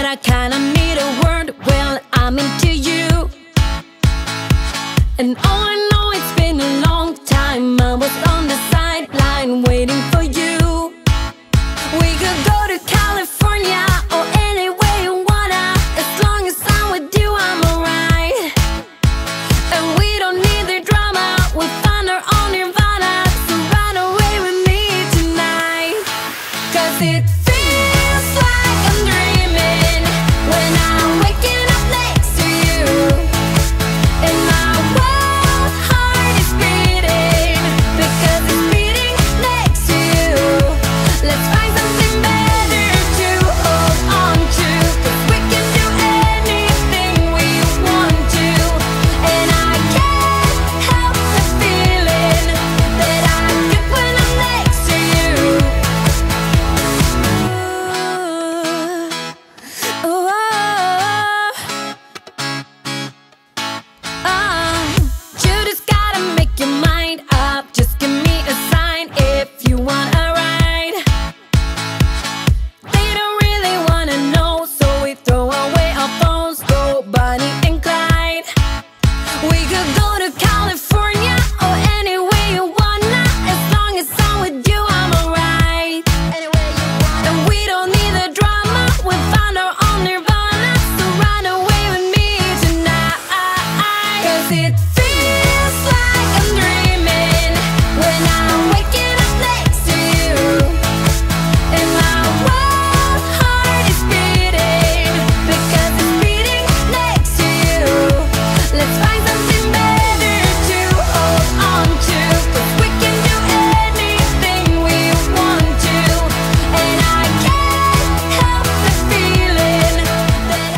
I kinda need a word. Well, I'm into you, and all I know, it's been a long time. I was on the sideline waiting for you. We could go to California or anywhere you wanna. As long as I'm with you, I'm alright. And we don't need the drama, we'll find our own nirvana. So run away with me tonight, 'cause it feels like I'm dreaming when I'm waking up next to you. And my wild heart is beating because it's beating next to you. Let's find something better to hold on to, 'cause we can do anything we want to. And I can't help the feeling that I get when I'm next to you. Ooh, you just gotta make your mind up. Just give me a sign if you want a ride. They don't really wanna know, so we throw away our phones, go Bonnie and Clyde. We could go to California or anywhere you wanna. As long as I'm with you, I'm alright. And we don't need the drama, we found our own nirvana. So run away with me tonight, 'cause it feels like I'm dreaming when I'm waking up next to you. And my wild heart is beating because it's beating next to you. Let's find something better to hold on to, 'cause we can do anything we want to. And I can't help the feeling that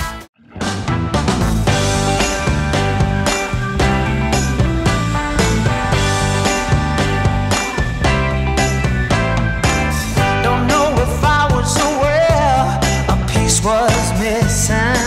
Don't know if I was aware a piece was missing.